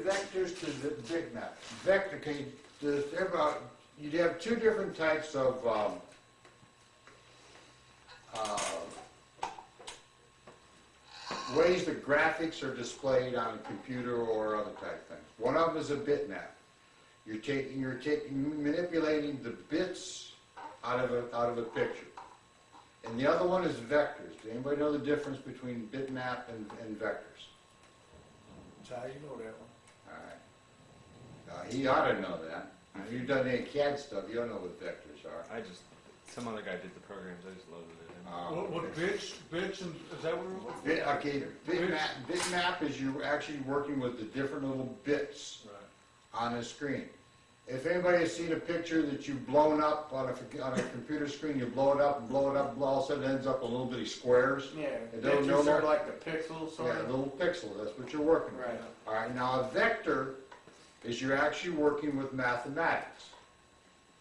vectors to the bitmap. Vector, you'd have two different types of ways that graphics are displayed on a computer or other type things. One of them is a bitmap. You're manipulating the bits out of a picture. And the other one is vectors. Does anybody know the difference between bitmap and vectors? How you know that one? All right. He ought to know that. If you've done any CAD stuff, you don't know what vectors are. Some other guy did the programs, I just loaded it in. What bits and, is that what we're... Okay, bitmap is you actually working with the different little bits on the screen. If anybody has seen a picture that you've blown up on a computer screen, you blow it up and blow it up, and all of a sudden it ends up in little bitty squares. Yeah, Pictures are like the pixels, sort Yeah, of. little pixels, that's what you're working with. Right. All right, now a vector is you're actually working with mathematics.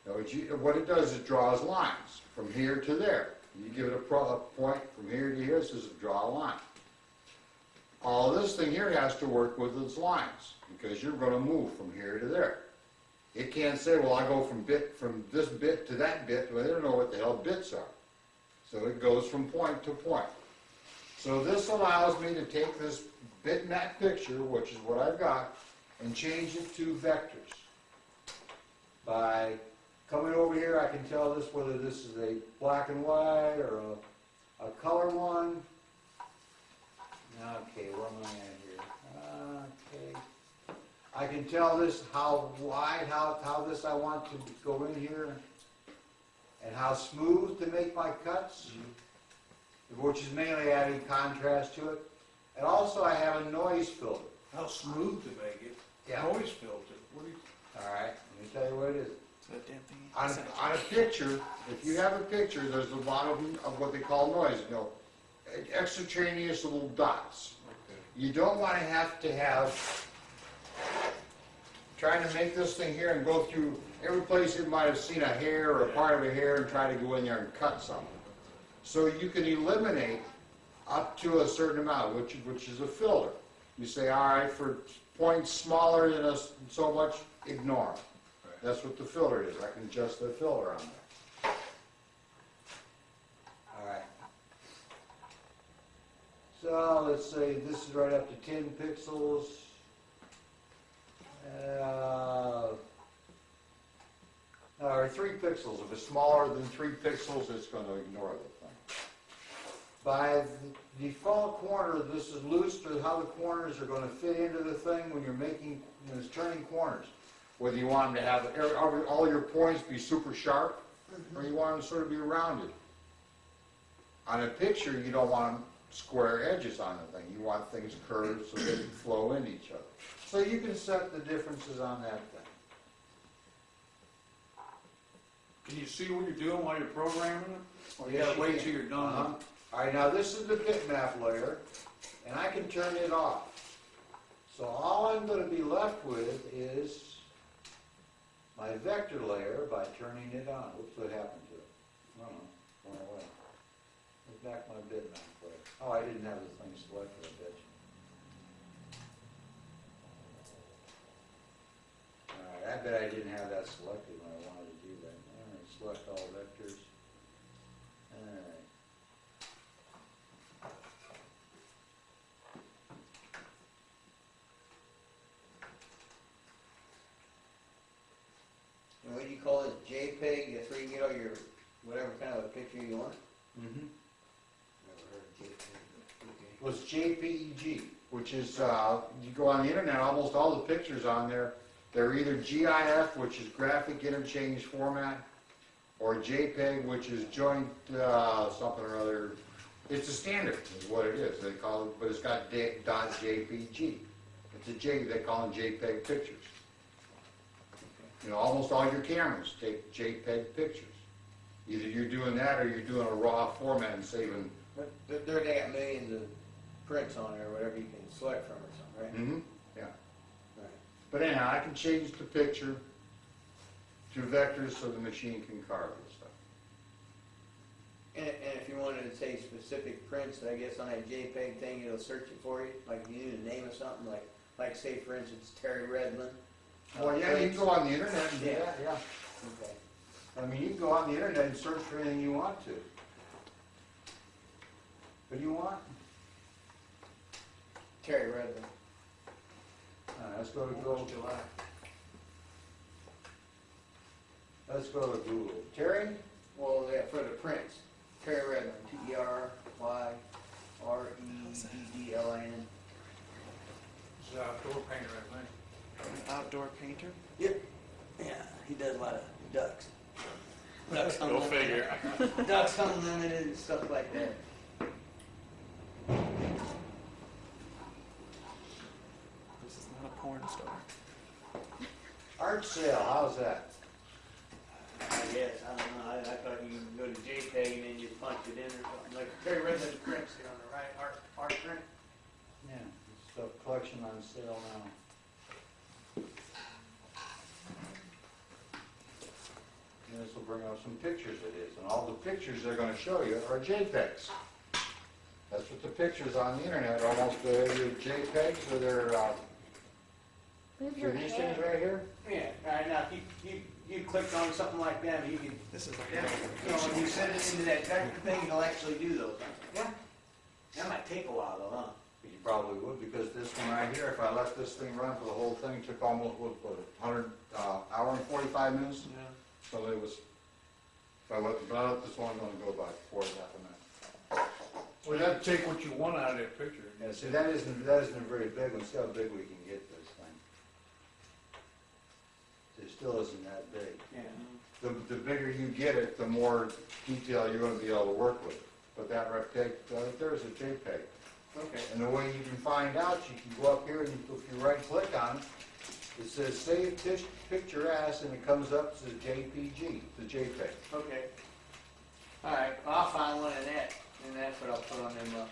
Now what it does is it draws lines from here to there. You give it a point from here to here, it says draw a line. All this thing here has to work with its lines because you're going to move from here to there. It can't say, well, I go from this bit to that bit. Well, they don't know what the hell bits are. So it goes from point to point. So this allows me to take this bitmap picture, which is what I've got, and change it to vectors. By coming over here, I can tell this whether this is a black and white or a color one. Okay, where am I at here? Okay. I can tell this how wide, how this I want to go in here, and how smooth to make my cuts, which is mainly adding contrast to it. And also I have a noise filter. How smooth to make it. Yeah. Noise filter. What do you... All right, let me tell you what it is. That damn thing. On a picture, if you have a picture, there's a lot of what they call noise, extraneous little dots. Okay. You don't want to have trying to make this thing here and go through every place you might have seen a hair or a part of a hair and try to go in there and cut something. So you can eliminate up to a certain amount, which is a filter. You say, all right, for points smaller than so much, ignore them. That's what the filter is. I can adjust the filter on there. All right. So let's say this is right up to 10 pixels. Or 3 pixels. If it's smaller than 3 pixels, it's going to ignore the thing. By the default corner, this is loose to how the corners are going to fit into the thing when you're turning corners. Whether you want them to have all your points be super sharp, or you want them to sort of be rounded. On a picture, you don't want square edges on the thing. You want things curved so they can flow into each other. So you can set the differences on that thing. Can you see what you're doing while you're programming it? Or you gotta wait till you're done? All right, now this is the bitmap layer, and I can turn it off. So all I'm going to be left with is my vector layer by turning it on. Whoops, what happened to it? I don't know, went away. Look back my bitmap layer. Oh, I didn't have the thing selected, I bet you. All right, I bet I didn't have that selected when I wanted to do that. All right, select all vectors. All right. And what do you call it? JPEG? That's where you get all your, whatever kind of a picture you want? Mm-hmm. Never heard of JPEG. Was JPEG, which is, you go on the internet, almost all the pictures on there, they're either GIF, which is graphic interchange format, or JPEG, which is joint something or other. It's a standard, is what it is. They call it, but it's got .jpg. It's a J. They call them JPEG pictures. Almost all your cameras take JPEG pictures. Either you're doing that or you're doing a raw format and saving. But they got millions of prints on there, or whatever you can select from or something, right? Mm-hmm. Yeah. Right. But anyhow, I can change the picture to vectors so the machine can carve and stuff. And if you wanted to say specific prints, I guess on that JPEG thing, it'll search it for you. Like if you need a name of something, like like say for instance Terry Redmond. Well, yeah, you can go on the internet and do Yeah. that, yeah. Okay. I mean, you can go on the internet and search for anything you want to. What do you want? Terry Redmond. Let's go to Google. July. Let's go to Google. Terry? Well, yeah, for the prints. Terry Redmond, TerryRedmond. He's an outdoor painter, I think. Outdoor painter? Yep. Yeah, he does a lot of ducks. Ducks Go Unlimited. figure. Ducks Unlimited and stuff like that. This is not a porn star. Art sale, how's that? I guess, I don't know, I thought you could go to JPEG and then you punch it in or something, like Terry Redmond prints here on the right, art print. Yeah, stuff collection on sale now. And this will bring up some pictures it is, and all the pictures they're gonna show you are JPEGs. That's what the pictures on the internet are, almost either JPEGs or they're, Move see your these head. things right here? Yeah, right now, if you clicked on something like that, you can, This is you know, when you send it into that type of thing, it'll actually do those. Yeah. That might take a while though, huh? You probably would, because this one right here, if I let this thing run for the whole thing, it took almost, what, 100, hour and 45 minutes? Yeah. So it was, if I let this one go by 4.5 minutes. Well, you have to take what you want out of that picture. Yeah, see, that isn't a very big one, see how big we can get this thing. It still isn't that big. Yeah. The bigger you get it, the more detail you're gonna be able to work with. But that there's a JPEG. Okay. And the way you can find out, you can go up here and if you right click on it, it says save picture as, and it comes up, it says JPG, the JPEG. Okay. All right, well, I'll find one of that, and that's what I'll put on them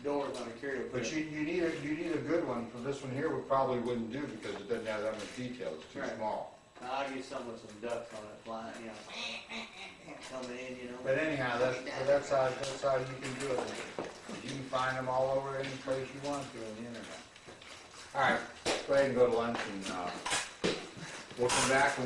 doors on the carrier. But you need a good one. For this one here, we probably wouldn't do because it doesn't have that much detail, it's too Right. small. I'll get some with some ducks on it flying, you know, coming in, you know. But anyhow, that's how you can do it. You can find them all over any place you want to on the internet. All right, go ahead and go to lunch and we'll come back and